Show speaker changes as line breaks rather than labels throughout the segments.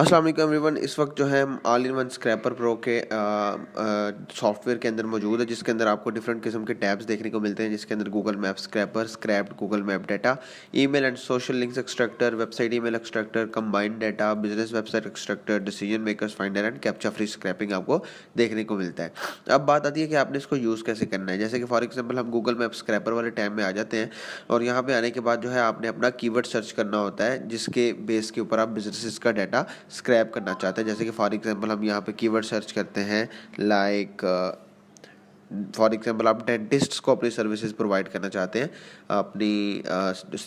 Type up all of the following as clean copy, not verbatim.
अस्सलाम वालेकुम एवरीवन। इस वक्त जो है हम all in one scraper pro के सॉफ्टवेयर के अंदर मौजूद है, जिसके अंदर आपको डिफरेंट किस्म के टैब्स देखने को मिलते हैं, जिसके अंदर Google map scraper, scraped Google map data, email and social links extractor, website email extractor, combined data, business website extractor, decision makers finder and captcha free scraping आपको देखने को मिलता है। अब बात आती है कि आपने इसको यूज़ कैसे करना है। जैसे कि फॉर एग्जाम्पल हम गूगल मैप स्क्रैपर वाले टैब में आ जाते हैं और यहाँ पे आने के बाद जो है आपने अपना कीवर्ड सर्च करना होता है, जिसके बेस के ऊपर आप बिजनेसेस का डाटा स्क्रैप करना चाहते हैं। जैसे कि फॉर एग्जांपल हम यहाँ पे कीवर्ड सर्च करते हैं लाइक फॉर एग्जांपल आप डेंटिस्ट्स को अपनी सर्विसेज प्रोवाइड करना चाहते हैं, अपनी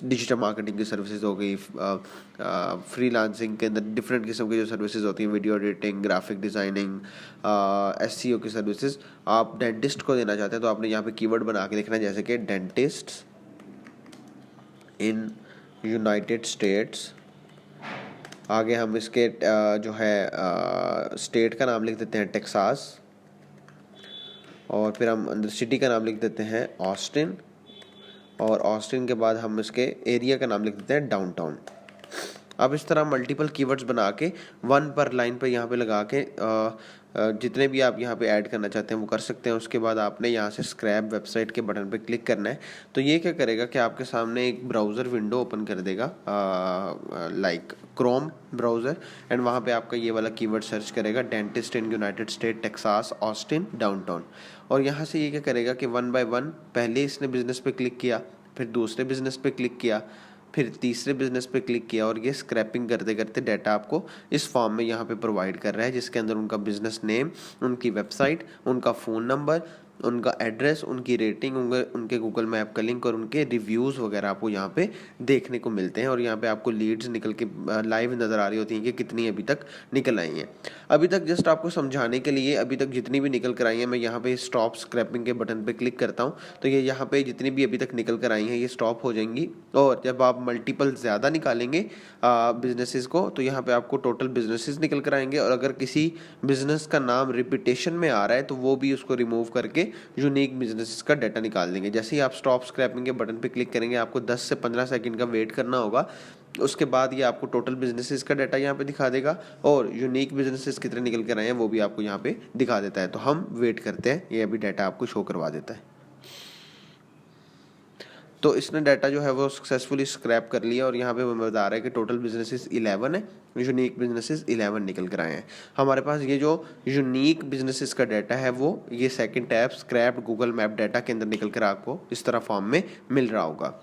डिजिटल मार्केटिंग की सर्विसेज हो गई, फ्रीलांसिंग के अंदर डिफरेंट किस्म की जो सर्विसेज होती हैं, video editing, graphic designing, SEO की सर्विसेज आप डेंटिस्ट को देना चाहते हैं। तो आपने यहाँ पे कीवर्ड बना के लिखना है, जैसे कि डेंटिस्ट इन यूनाइटेड स्टेट्स। आगे हम इसके जो है स्टेट का नाम लिख देते हैं टेक्सास, और फिर हम अंदर सिटी का नाम लिख देते हैं ऑस्टिन, और ऑस्टिन के बाद हम इसके एरिया का नाम लिख देते हैं डाउनटाउन। अब इस तरह मल्टीपल कीवर्ड्स बना के वन पर लाइन पर यहाँ पे लगा के जितने भी आप यहाँ पे ऐड करना चाहते हैं वो कर सकते हैं। उसके बाद आपने यहाँ से स्क्रैप वेबसाइट के बटन पे क्लिक करना है। तो ये क्या करेगा कि आपके सामने एक ब्राउज़र विंडो ओपन कर देगा, लाइक क्रोम ब्राउज़र, एंड वहाँ पे आपका ये वाला कीवर्ड सर्च करेगा, dentist in United state Texas Austin downtown. और यहाँ से ये क्या करेगा कि वन बाय वन पहले इसने बिज़नेस पे क्लिक किया, फिर दूसरे बिज़नेस पे क्लिक किया, फिर तीसरे बिजनेस पे क्लिक किया, और ये स्क्रैपिंग करते करते डाटा आपको इस फॉर्म में यहाँ पे प्रोवाइड कर रहा है, जिसके अंदर उनका बिजनेस नेम, उनकी वेबसाइट, उनका फ़ोन नंबर, उनका एड्रेस, उनकी रेटिंग, उनके गूगल मैप का लिंक और उनके रिव्यूज़ वगैरह आपको यहाँ पे देखने को मिलते हैं। और यहाँ पे आपको लीड्स निकल के लाइव नज़र आ रही होती हैं कि कितनी अभी तक निकल आई हैं। अभी तक जस्ट आपको समझाने के लिए अभी तक जितनी भी निकल कर आई हैं, मैं यहाँ पे स्टॉप स्क्रैपिंग के बटन पे क्लिक करता हूँ तो ये यहाँ पे जितनी भी अभी तक निकल कर आई हैं ये स्टॉप हो जाएंगी। और जब आप मल्टीपल ज़्यादा निकालेंगे बिजनेसेस को, तो यहाँ पे आपको टोटल बिजनेसेस निकल कर आएंगे, और अगर किसी बिजनेस का नाम रिपीटेशन में आ रहा है तो वो भी उसको रिमूव करके यूनिक बिजनेसेस का डाटा निकाल देंगे। जैसे ही आप स्टॉप स्क्रैपिंग के बटन पे क्लिक करेंगे, आपको 10 से 15 सेकंड का वेट करना होगा। उसके बाद ये आपको टोटल बिजनेसेस का डाटा यहाँ पे दिखा देगा, और यूनिक बिजनेसेस कितने निकल कर आए हैं वो भी आपको यहाँ पे दिखा देता है। तो हम वेट करते हैं, ये अभी डाटा आपको शो करवा देता है। तो इसने डाटा जो है वो सक्सेसफुली स्क्रैप कर लिया, और यहाँ पे वो बता रहा है कि टोटल बिजनेसेस 11 है, यूनिक बिजनेसेस 11 निकल कर आए हैं। हमारे पास ये जो यूनिक बिजनेसेस का डाटा है वो ये second tab scraped Google map data के अंदर निकल कर आपको इस तरह फॉर्म में मिल रहा होगा,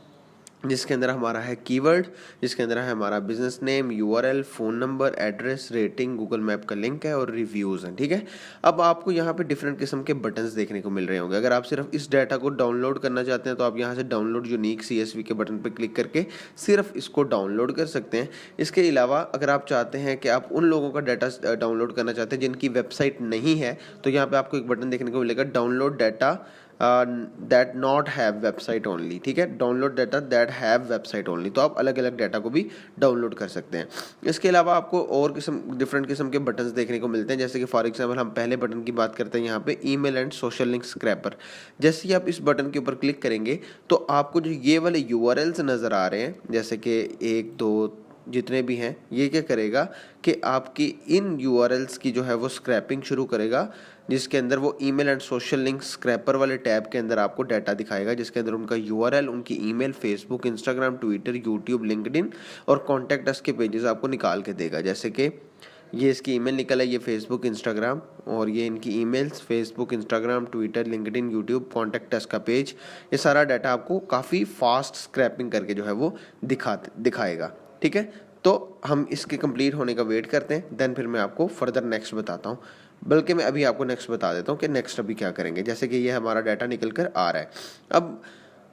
जिसके अंदर हमारा है कीवर्ड, जिसके अंदर है हमारा business name, URL, phone number, address, rating, Google map का लिंक है और रिव्यूज़ हैं। ठीक है, अब आपको यहाँ पे डिफरेंट किस्म के बटन्स देखने को मिल रहे होंगे। अगर आप सिर्फ इस डाटा को डाउनलोड करना चाहते हैं तो आप यहाँ से डाउनलोड यूनिक CSV के बटन पर क्लिक करके सिर्फ इसको डाउनलोड कर सकते हैं। इसके अलावा अगर आप चाहते हैं कि आप उन लोगों का डाटा डाउनलोड करना चाहते हैं जिनकी वेबसाइट नहीं है, तो यहाँ पर आपको एक बटन देखने को मिलेगा, download data that not have website only. ठीक है, download data that have website only. तो आप अलग अलग डाटा को भी डाउनलोड कर सकते हैं। इसके अलावा आपको और डिफरेंट किस्म के बटन्स देखने को मिलते हैं। जैसे कि फॉर एग्जांपल हम पहले बटन की बात करते हैं, यहाँ पे email and social link scraper. जैसे ही आप इस बटन के ऊपर क्लिक करेंगे तो आपको जो ये वाले URLs नज़र आ रहे हैं, जैसे कि 1 2 जितने भी हैं, ये क्या करेगा कि आपकी इन URLs की जो है वो स्क्रैपिंग शुरू करेगा, जिसके अंदर वो email and social link scraper वाले टैब के अंदर आपको डाटा दिखाएगा, जिसके अंदर उनका URL, उनकी email, Facebook, Instagram, Twitter, YouTube, LinkedIn और कॉन्टैक्ट अस के पेजेस आपको निकाल के देगा। जैसे कि ये इसकी ईमेल निकल है, ये फेसबुक, इंस्टाग्राम, और ये इनकी emails, Facebook, Instagram, Twitter, LinkedIn, YouTube, contact us का पेज, ये सारा डाटा आपको काफ़ी फास्ट स्क्रैपिंग करके जो है वो दिखाएगा। ठीक है, तो हम इसके कंप्लीट होने का वेट करते हैं, देन फिर मैं आपको फर्दर नेक्स्ट बताता हूँ। बल्कि मैं अभी आपको नेक्स्ट बता देता हूँ कि नेक्स्ट अभी क्या करेंगे। जैसे कि ये हमारा डाटा निकल कर आ रहा है। अब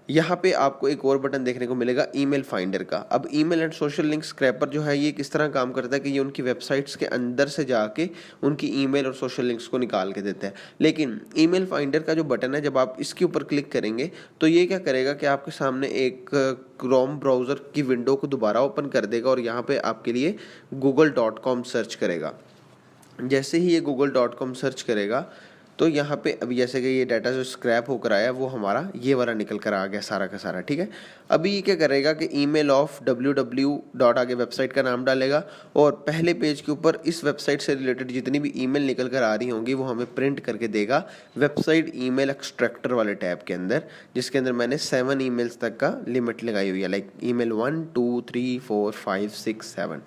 यहाँ पे आपको एक और बटन देखने को मिलेगा ईमेल फाइंडर का। अब email and social link scraper जो है ये किस तरह काम करता है कि ये उनकी वेबसाइट्स के अंदर से जाके उनकी ईमेल और सोशल लिंक्स को निकाल के देता है। लेकिन ईमेल फाइंडर का जो बटन है, जब आप इसके ऊपर क्लिक करेंगे तो ये क्या करेगा कि आपके सामने एक क्रोम ब्राउज़र की विंडो को दोबारा ओपन कर देगा, और यहाँ पे आपके लिए google.com सर्च करेगा। जैसे ही ये google.com सर्च करेगा तो यहाँ पे अभी जैसे कि ये डाटा जो स्क्रैप होकर आया वो हमारा ये वाला निकल कर आ गया सारा का सारा, ठीक है। अभी ये क्या करेगा कि ईमेल ऑफ www डॉट आगे वेबसाइट का नाम डालेगा और पहले पेज के ऊपर इस वेबसाइट से रिलेटेड जितनी भी ईमेल निकल कर आ रही होंगी वो हमें प्रिंट करके देगा वेबसाइट ईमेल एक्सट्रैक्टर वाले टैब के अंदर, जिसके अंदर मैंने 7 ईमेल्स तक का लिमिट लगाई हुई है, लाइक ईमेल 1 2 3 4 5 6 7।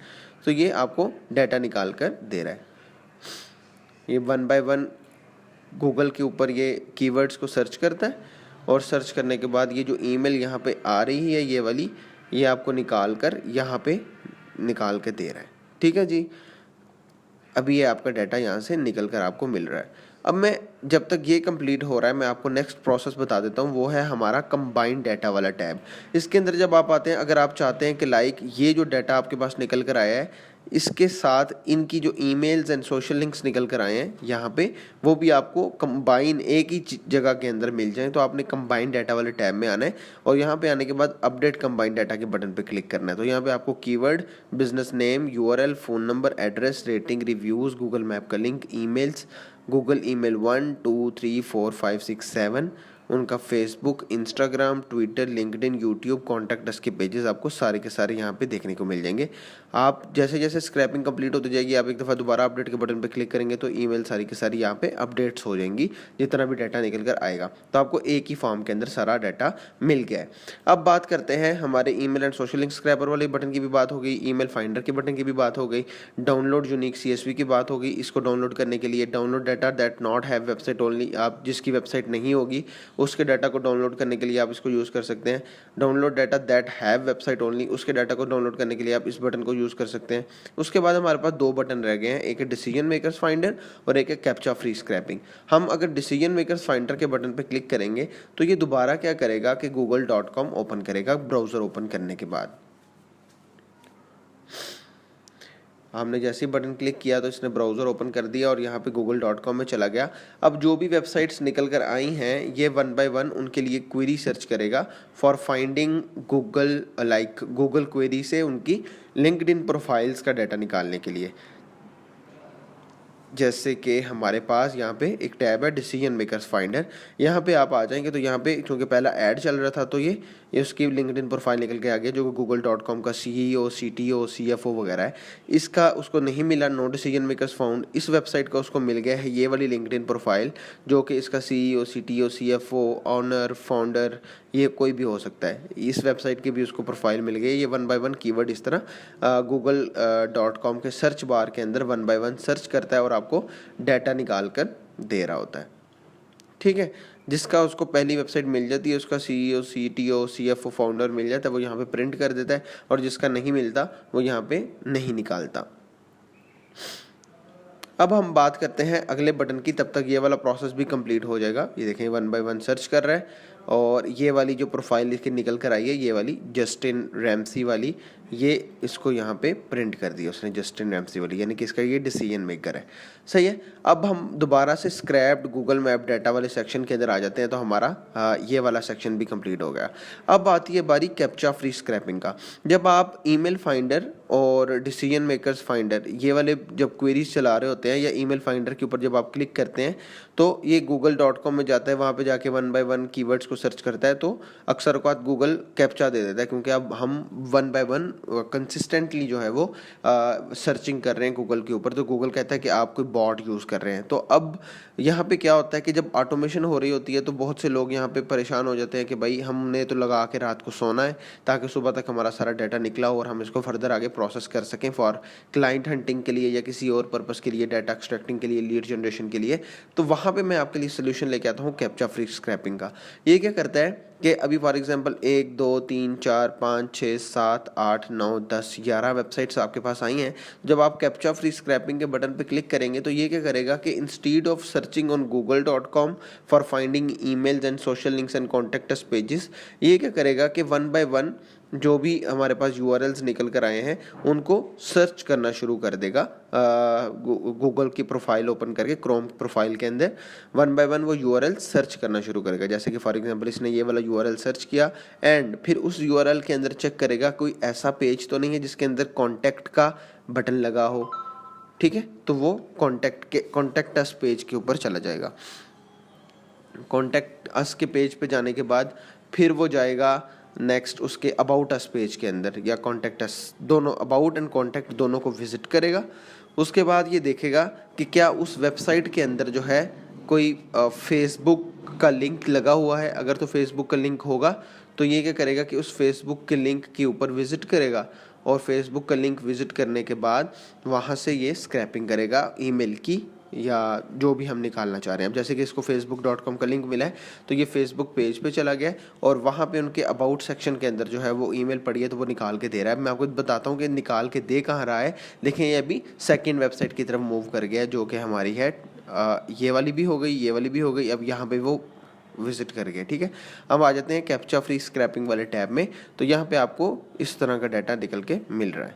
तो ये आपको डाटा निकाल कर दे रहा है। ये 1 बाय 1 गूगल के ऊपर ये कीवर्ड्स को सर्च करता है और सर्च करने के बाद ये जो ईमेल यहाँ पे आ रही है ये वाली, ये आपको निकाल कर यहाँ पे निकाल के दे रहा है, ठीक है जी। अभी ये आपका डाटा यहाँ से निकल कर आपको मिल रहा है। अब मैं जब तक ये कंप्लीट हो रहा है मैं आपको नेक्स्ट प्रोसेस बता देता हूँ, वो है हमारा कंबाइंड डाटा वाला टैब। इसके अंदर जब आप आते हैं, अगर आप चाहते हैं कि लाइक ये जो डाटा आपके पास निकल कर आया है इसके साथ इनकी जो ईमेल्स एंड सोशल लिंक्स निकल कर आए हैं यहाँ पे, वो भी आपको कंबाइन एक ही जगह के अंदर मिल जाए, तो आपने कंबाइन डाटा वाले टैब में आना है और यहाँ पे आने के बाद अपडेट कंबाइन डाटा के बटन पे क्लिक करना है। तो यहाँ पे आपको keyword, business name, URL, phone number, address, rating, reviews, Google map का लिंक, ईमेल्स, गूगल ईमेल 1 2 3 4 5 6 7, उनका Facebook, Instagram, Twitter, LinkedIn, YouTube, contact us के पेजेस आपको सारे के सारे यहाँ पे देखने को मिल जाएंगे। आप जैसे जैसे स्क्रैपिंग कंप्लीट होती जाएगी आप एक दफ़ा दोबारा अपडेट के बटन पे क्लिक करेंगे तो ईमेल सारी की सारी यहाँ पे अपडेट्स हो जाएंगी, जितना भी डाटा निकल कर आएगा। तो आपको एक ही फॉर्म के अंदर सारा डाटा मिल गया है। अब बात करते हैं हमारे email and social link scraper वाले बटन की भी बात हो गई, ईमेल फाइंडर के बटन की भी बात हो गई, डाउनलोड यूनिक CSV की बात हो गई। इसको डाउनलोड करने के लिए download data that not have website only, आप जिसकी वेबसाइट नहीं होगी उसके डाटा को डाउनलोड करने के लिए आप इसको यूज़ कर सकते हैं। Download data that have website only, उसके डाटा को डाउनलोड करने के लिए आप इस बटन को यूज़ कर सकते हैं। उसके बाद हमारे पास 2 बटन रह गए हैं, एक है डिसीजन मेकर्स फाइंडर और एक है कैप्चा फ्री स्क्रैपिंग। हम अगर डिसीजन मेकर्स फाइंडर के बटन पर क्लिक करेंगे तो ये दोबारा क्या करेगा कि google.com ओपन करेगा ब्राउज़र ओपन करने के बाद। हमने जैसे ही बटन क्लिक किया तो इसने ब्राउज़र ओपन कर दिया और यहाँ पे google.com में चला गया। अब जो भी वेबसाइट्स निकल कर आई हैं ये 1 बाय 1 उनके लिए क्वेरी सर्च करेगा for finding Google, like Google query से उनकी लिंक्डइन प्रोफाइल्स का डाटा निकालने के लिए। जैसे कि हमारे पास यहाँ पे एक टैब है डिसीजन मेकर्स फाइंडर, यहाँ पे आप आ जाएंगे तो यहाँ पे क्योंकि पहला ऐड चल रहा था तो ये उसकी लिंक्डइन प्रोफाइल निकल के आ गया जो google.com का CEO, CTO, CFO वगैरह है। इसका उसको नहीं मिला, नो डिसीजन मेकर्स फाउंड। इस वेबसाइट का उसको मिल गया है ये वाली लिंक्डइन प्रोफाइल जो कि इसका CEO, CTO, CFO, owner, founder ये कोई भी हो सकता है। इस वेबसाइट की भी उसको प्रोफाइल मिल गई। ये 1 बाय 1 कीवर्ड इस तरह google.com के सर्च बार के अंदर 1 बाय 1 सर्च करता है और आपको डाटा निकाल कर दे रहा होता है, ठीक है। जिसका उसको पहली वेबसाइट मिल जाती है, उसका CEO, CTO, CFO, फाउंडर मिल जाता है, वो यहाँ पे प्रिंट कर देता है और जिसका नहीं मिलता वो यहाँ पे नहीं निकालता। अब हम बात करते हैं अगले बटन की, तब तक ये वाला प्रोसेस भी कंप्लीट हो जाएगा। ये देखें 1 बाय 1 सर्च कर रहा है और ये वाली जो प्रोफाइल इसकी निकल कर आई है ये वाली जस्टिन रैमसी वाली, ये इसको यहाँ पे प्रिंट कर दिया उसने, जस्टिन रैमसी वाली, यानी कि इसका ये डिसीजन मेकर है। सही है। अब हम दोबारा से स्क्रैप्ड गूगल मैप डाटा वाले सेक्शन के अंदर आ जाते हैं तो हमारा ये वाला सेक्शन भी कंप्लीट हो गया। अब आती है बारी कैप्चा फ्री स्क्रैपिंग का। जब आप ईमेल फाइंडर और डिसीजन मेकर्स फाइंडर ये वाले जब क्वेरीज चला रहे होते हैं या ईमेल फाइंडर के ऊपर जब आप क्लिक करते हैं तो ये google.com में जाता है, वहाँ पे जाके 1 बाय 1 कीवर्ड्स को सर्च करता है तो अक्सर औक़ात गूगल कैप्चा दे देता है, क्योंकि अब हम 1 बाय 1 कंसिस्टेंटली जो है वो सर्चिंग कर रहे हैं गूगल के ऊपर, तो गूगल कहता है कि आप कोई बॉट यूज़ कर रहे हैं। तो अब यहाँ पे क्या होता है कि जब ऑटोमेशन हो रही होती है तो बहुत से लोग यहाँ पे परेशान हो जाते हैं कि भाई हमने तो लगा के रात को सोना है ताकि सुबह तक हमारा सारा डाटा निकला हो और हम इसको फर्दर आगे प्रोसेस कर सकें फॉर क्लाइंट हंटिंग के लिए या किसी और पर्पस के लिए, डाटा एक्सट्रैक्टिंग के लिए, लीड जनरेशन के लिए। तो वहाँ पे मैं आपके लिए सोल्यूशन लेके आता हूँ कैप्चा फ्री स्क्रैपिंग का। ये क्या करता है कि अभी फॉर एग्जांपल 1 2 3 4 5 6 7 8 9 10 11 वेबसाइट्स आपके पास आई हैं। जब आप कैप्चा फ्री स्क्रैपिंग के बटन पे क्लिक करेंगे तो ये क्या करेगा कि instead of searching on google.com for finding emails and social links and contact us pages, ये क्या करेगा कि 1 बाय 1 जो भी हमारे पास URLs निकल कर आए हैं उनको सर्च करना शुरू कर देगा गूगल की प्रोफाइल ओपन करके क्रोम प्रोफाइल के अंदर 1 बाय 1 वो URL सर्च करना शुरू करेगा। जैसे कि फॉर एग्जांपल इसने ये वाला URL सर्च किया एंड फिर उस URL के अंदर चेक करेगा कोई ऐसा पेज तो नहीं है जिसके अंदर कॉन्टैक्ट का बटन लगा हो, ठीक है, तो वो कॉन्टैक्ट अस पेज के ऊपर चला जाएगा। कॉन्टैक्ट अस के पेज पे जाने के बाद फिर वो जाएगा नेक्स्ट उसके अबाउट अस पेज के अंदर, या कॉन्टैक्ट अस, दोनों अबाउट एंड कॉन्टैक्ट दोनों को विजिट करेगा। उसके बाद ये देखेगा कि क्या उस वेबसाइट के अंदर जो है कोई फेसबुक का लिंक लगा हुआ है। अगर तो फेसबुक का लिंक होगा तो ये क्या करेगा कि उस फेसबुक के लिंक के ऊपर विजिट करेगा, और फेसबुक का लिंक विजिट करने के बाद वहाँ से ये स्क्रैपिंग करेगा ईमेल की, या जो भी हम निकालना चाह रहे हैं। अब जैसे कि इसको facebook.com का लिंक मिला है तो ये फेसबुक पेज पे चला गया और वहाँ पे उनके अबाउट सेक्शन के अंदर जो है वो ईमेल पड़ी है तो वो निकाल के दे रहा है। मैं आपको बताता हूँ कि निकाल के दे कहाँ रहा है। देखें ये अभी सेकंड वेबसाइट की तरफ मूव कर गया, जो कि हमारी है ये वाली भी हो गई, ये वाली भी हो गई, अब यहाँ पर वो विजिट कर गए। ठीक है, अब आ जाते हैं कैप्चा फ्री स्क्रैपिंग वाले टैब में। तो यहाँ पे आपको इस तरह का डाटा निकल के मिल रहा है,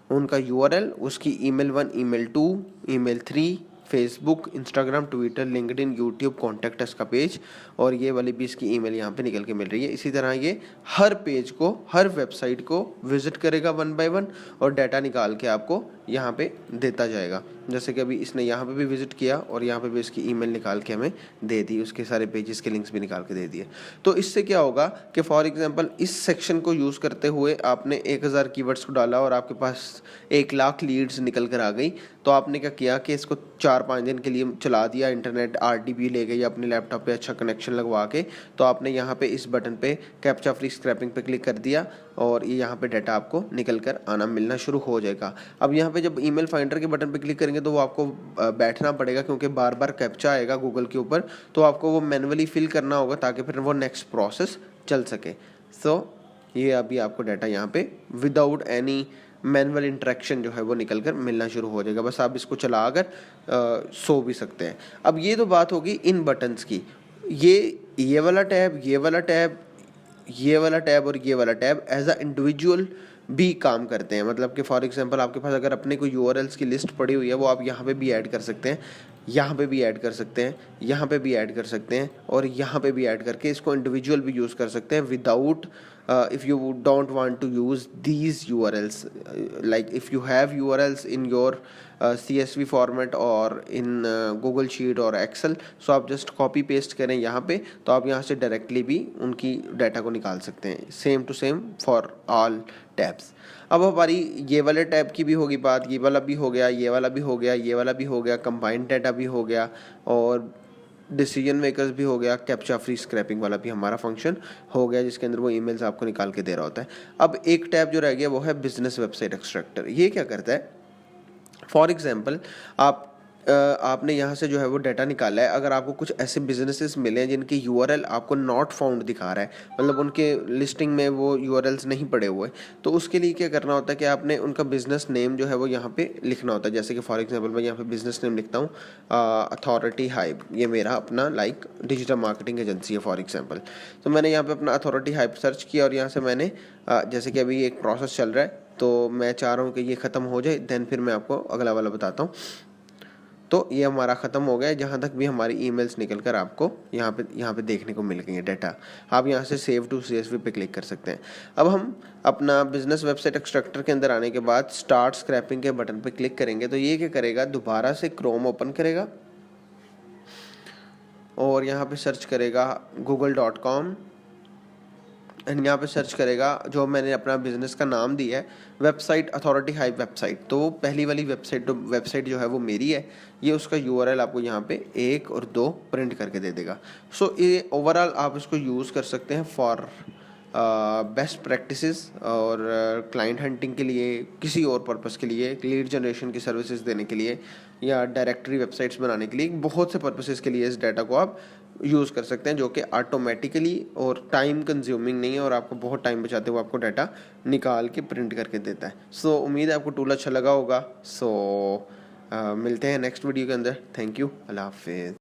उनका यूआरएल, उसकी email 1, email 2, email 3, Facebook, Instagram, Twitter, LinkedIn, YouTube, contact us का पेज, और ये वाली भी इसकी ईमेल यहाँ पे निकल के मिल रही है। इसी तरह ये हर पेज को, हर वेबसाइट को विजिट करेगा 1 बाय 1 और डाटा निकाल के आपको यहाँ पे देता जाएगा। जैसे कि अभी इसने यहाँ पे भी विजिट किया और यहाँ पे भी इसकी ईमेल निकाल के हमें दे दी, उसके सारे पेजेस के लिंक्स भी निकाल के दे दिए। तो इससे क्या होगा कि फॉर एग्जांपल इस सेक्शन को यूज़ करते हुए आपने 1000 कीवर्ड्स को डाला और आपके पास 1 लाख लीड्स निकल कर आ गई, तो आपने क्या किया कि इसको 4-5 दिन के लिए चला दिया, इंटरनेट RDP ले गई अपने लैपटॉप पे अच्छा कनेक्शन लगवा के, तो आपने यहाँ पे इस बटन पे कैप्चा फ्री स्क्रैपिंग पे क्लिक कर दिया और ये यहाँ पे डाटा आपको निकल कर आना मिलना शुरू हो जाएगा। अब यहाँ पे जब ईमेल फाइंडर के बटन पे क्लिक करेंगे तो वो आपको बैठना पड़ेगा, क्योंकि बार बार कैप्चा आएगा गूगल के ऊपर, तो आपको वो मैनुअली फिल करना होगा ताकि फिर वो नेक्स्ट प्रोसेस चल सके। सो ये अभी आपको डाटा यहाँ पे विदाउट एनी मैनुअल इंटरेक्शन जो है वो निकल कर मिलना शुरू हो जाएगा। बस आप इसको चला कर सो भी सकते हैं। अब ये तो बात होगी इन बटन्स की। ये वाला टैब, ये वाला टैब, ये वाला टैब और ये वाला टैब एज अ इंडिविजुअल भी काम करते हैं। मतलब कि फॉर एग्जांपल आपके पास अगर अपने कोई यूआरएल्स की लिस्ट पड़ी हुई है, वो आप यहाँ पे भी ऐड कर सकते हैं, यहाँ पे भी ऐड कर सकते हैं, यहाँ पे भी ऐड कर सकते हैं, और यहाँ पे भी ऐड करके इसको इंडिविजुअल भी यूज़ कर सकते हैं without if you don't want to use these URLs, like if you have URLs in your CSV format or in Google Sheet और Excel, so आप just copy paste करें यहाँ पे, तो आप यहाँ से डायरेक्टली भी उनकी डाटा को निकाल सकते हैं। Same to same for all tabs. अब हमारी ये वाले टैब की भी होगी बात, ये वाला भी हो गया, ये वाला भी हो गया, ये वाला भी हो गया, कंबाइंड डाटा भी हो गया और डिसीजन मेकर्स भी हो गया, कैप्चा फ्री स्क्रैपिंग वाला भी हमारा फंक्शन हो गया, जिसके अंदर वो ईमेल्स आपको निकाल के दे रहा होता है। अब एक टैब जो रह गया वो है बिजनेस वेबसाइट एक्सट्रैक्टर। ये क्या करता है, फॉर एग्जांपल आपने यहाँ से जो है वो डाटा निकाला है। अगर आपको कुछ ऐसे बिजनेसेस मिले हैं जिनकी यूआरएल आपको नॉट फाउंड दिखा रहा है, मतलब उनके लिस्टिंग में वो यूआरएल्स नहीं पड़े हुए, तो उसके लिए क्या करना होता है कि आपने उनका बिजनेस नेम जो है वो यहाँ पे लिखना होता है। जैसे कि फॉर एग्जांपल मैं यहाँ पे बिजनेस नेम लिखता हूँ अथॉरिटी हाइब, ये मेरा अपना डिजिटल मार्केटिंग एजेंसी है फॉर एग्जाम्पल। तो मैंने यहाँ पर अपना अथॉरिटी हाइब सर्च किया और यहाँ से मैंने जैसे कि अभी एक प्रोसेस चल रहा है तो मैं चाह रहा हूँ कि ये ख़त्म हो जाए, देन फिर मैं आपको अगला वाला बताता हूँ। तो ये हमारा ख़त्म हो गया है, जहाँ तक भी हमारी ईमेल्स निकल कर आपको यहाँ पे देखने को मिल गई है डाटा। आप यहाँ से सेव टू CSV पे क्लिक कर सकते हैं। अब हम अपना बिजनेस वेबसाइट एक्सट्रैक्टर के अंदर आने के बाद स्टार्ट स्क्रैपिंग के बटन पे क्लिक करेंगे, तो ये क्या करेगा, दोबारा से क्रोम ओपन करेगा और यहाँ पे सर्च करेगा google.com एंड यहाँ पे सर्च करेगा जो मैंने अपना बिजनेस का नाम दिया है, वेबसाइट अथॉरिटी हाइब वेबसाइट। तो पहली वाली वेबसाइट जो है वो मेरी है, ये उसका यूआरएल आपको यहाँ पे 1 और 2 प्रिंट करके दे देगा। सो ये ओवरऑल आप इसको यूज़ कर सकते हैं फॉर बेस्ट प्रैक्टिसेस और क्लाइंट हंटिंग के लिए, किसी और पर्पस के लिए, लीड जनरेशन की सर्विसेज देने के लिए, या डायरेक्टरी वेबसाइट्स बनाने के लिए, बहुत से पर्पसेस के लिए इस डाटा को आप यूज़ कर सकते हैं, जो कि ऑटोमेटिकली और टाइम कंज्यूमिंग नहीं है और आपको बहुत टाइम बचाते हुए आपको डाटा निकाल के प्रिंट करके देता है। सो उम्मीद है आपको टूल अच्छा लगा होगा। सो मिलते हैं नेक्स्ट वीडियो के अंदर। थैंक यू, अल्लाह हाफिज़।